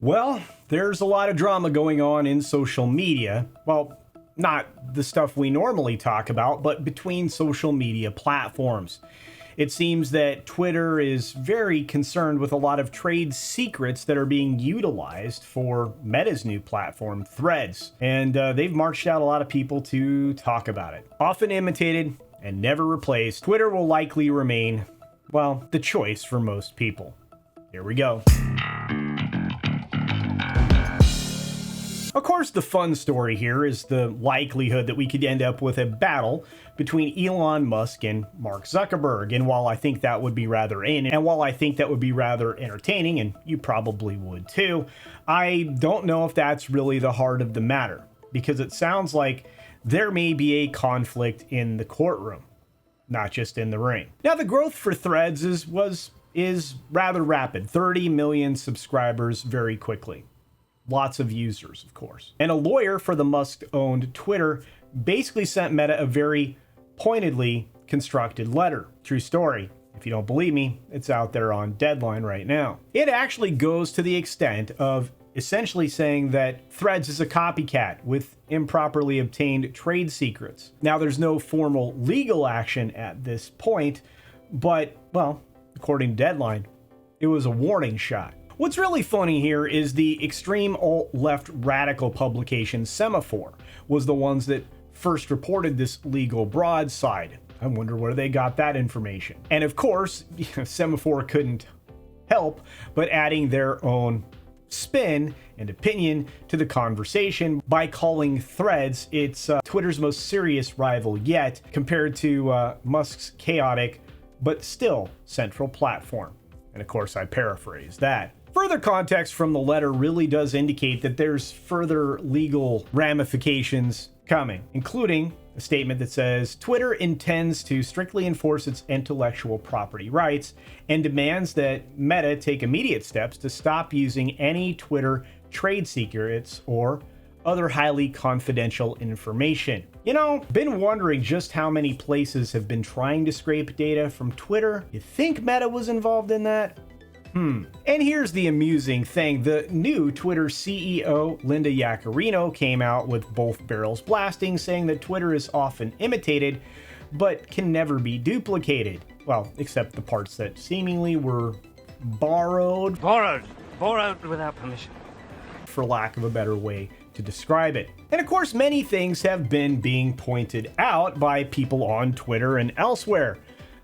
Well, there's a lot of drama going on in social media. Well, not the stuff we normally talk about, but between social media platforms. It seems that Twitter is very concerned with a lot of trade secrets that are being utilized for Meta's new platform, Threads. And they've marched out a lot of people to talk about it. Often imitated and never replaced, Twitter will likely remain, well, the choice for most people. Here we go. Of course, the fun story here is the likelihood that we could end up with a battle between Elon Musk and Mark Zuckerberg. And while I think that would be rather entertaining, and you probably would too, I don't know if that's really the heart of the matter, because it sounds like there may be a conflict in the courtroom, not just in the ring. Now, the growth for Threads is rather rapid. 30 million subscribers very quickly. Lots of users, of course. And a lawyer for the Musk-owned Twitter basically sent Meta a very pointedly constructed letter. True story. If you don't believe me, it's out there on Deadline right now. It actually goes to the extent of essentially saying that Threads is a copycat with improperly obtained trade secrets. Now, there's no formal legal action at this point, but, well, according to Deadline, it was a warning shot. What's really funny here is the extreme alt-left radical publication Semaphore was the ones that first reported this legal broadside. I wonder where they got that information. And of course, Semaphore couldn't help but adding their own spin and opinion to the conversation by calling Threads its Twitter's most serious rival yet, compared to Musk's chaotic but still central platform. And of course, I paraphrase that. Further context from the letter really does indicate that there's further legal ramifications coming, including a statement that says Twitter intends to strictly enforce its intellectual property rights and demands that Meta take immediate steps to stop using any Twitter trade secrets or other highly confidential information. You know, been wondering just how many places have been trying to scrape data from Twitter. You think Meta was involved in that? And here's the amusing thing. The new Twitter CEO, Linda Yaccarino, came out with both barrels blasting, saying that Twitter is often imitated, but can never be duplicated. Well, except the parts that seemingly were borrowed. Borrowed without permission. For lack of a better way to describe it. And of course, many things have been being pointed out by people on Twitter and elsewhere.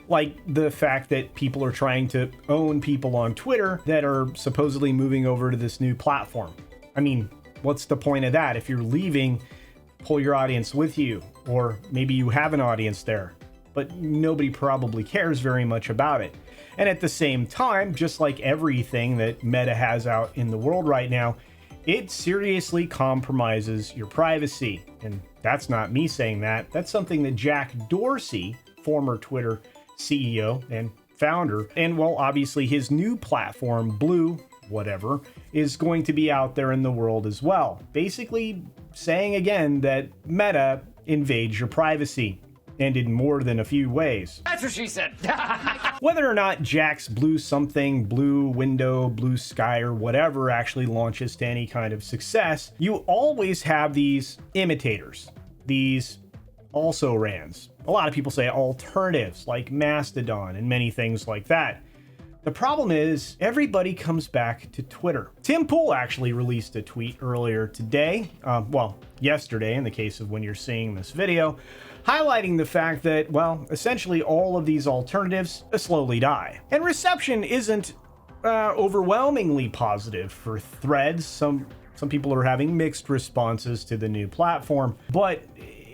Like the fact that people are trying to own people on Twitter that are supposedly moving over to this new platform. I mean, what's the point of that? If you're leaving, pull your audience with you, or maybe you have an audience there, but nobody probably cares very much about it. And at the same time, just like everything that Meta has out in the world right now, it seriously compromises your privacy. And that's not me saying that. That's something that Jack Dorsey, former Twitter CEO and founder, and well, obviously his new platform, Blue, whatever, is going to be out there in the world as well. Basically saying again that Meta invades your privacy, and in more than a few ways. That's what she said. Whether or not Jack's Blue something, Blue Window, Blue Sky, or whatever actually launches to any kind of success, you always have these imitators, these also-rans. A lot of people say alternatives like Mastodon and many things like that. The problem is everybody comes back to Twitter. Tim Pool actually released a tweet earlier today, yesterday in the case of when you're seeing this video, highlighting the fact that, well, essentially all of these alternatives slowly die. And reception isn't overwhelmingly positive for Threads. Some people are having mixed responses to the new platform, but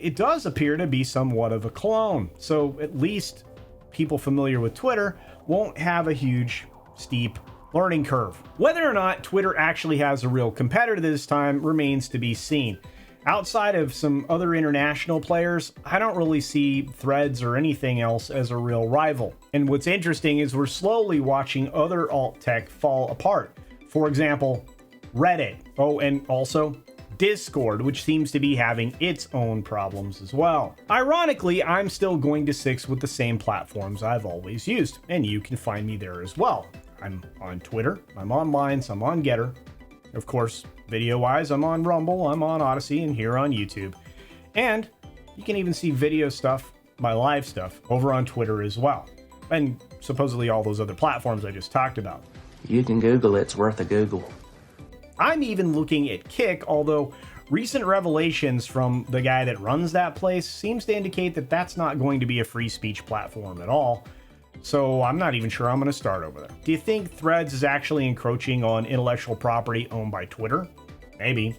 it does appear to be somewhat of a clone. So at least people familiar with Twitter won't have a huge, steep learning curve. Whether or not Twitter actually has a real competitor this time remains to be seen. Outside of some other international players, I don't really see Threads or anything else as a real rival. And what's interesting is we're slowly watching other alt tech fall apart. For example, Reddit. Oh, and also Discord, which seems to be having its own problems as well. Ironically, I'm still going to stick with the same platforms I've always used, and you can find me there as well. I'm on Twitter, I'm on Lines, I'm on Getter, Of course, video-wise, I'm on Rumble, I'm on Odyssey, and here on YouTube. And you can even see video stuff, my live stuff, over on Twitter as well. And supposedly all those other platforms I just talked about. You can Google it, it's worth a Google. I'm even looking at Kick, although recent revelations from the guy that runs that place seems to indicate that that's not going to be a free speech platform at all. So I'm not even sure I'm going to start over there. Do you think Threads is actually encroaching on intellectual property owned by Twitter? Maybe.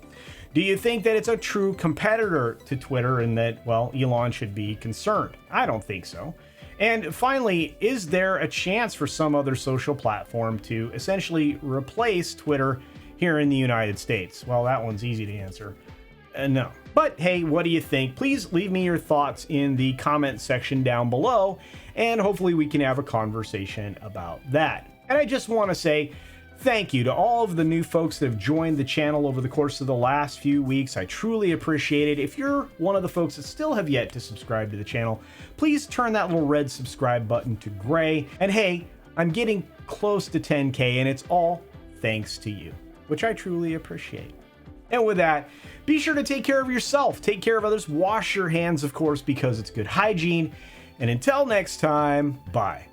Do you think that it's a true competitor to Twitter and that, well, Elon should be concerned? I don't think so. And finally, is there a chance for some other social platform to essentially replace Twitter here in the United States? Well, that one's easy to answer. No. But hey, what do you think? Please leave me your thoughts in the comment section down below, and hopefully we can have a conversation about that. And I just want to say thank you to all of the new folks that have joined the channel over the course of the last few weeks. I truly appreciate it. If you're one of the folks that still have yet to subscribe to the channel, please turn that little red subscribe button to gray. And hey, I'm getting close to 10K, and it's all thanks to you, which I truly appreciate. And with that, be sure to take care of yourself, take care of others, wash your hands, of course, because it's good hygiene. And until next time, bye.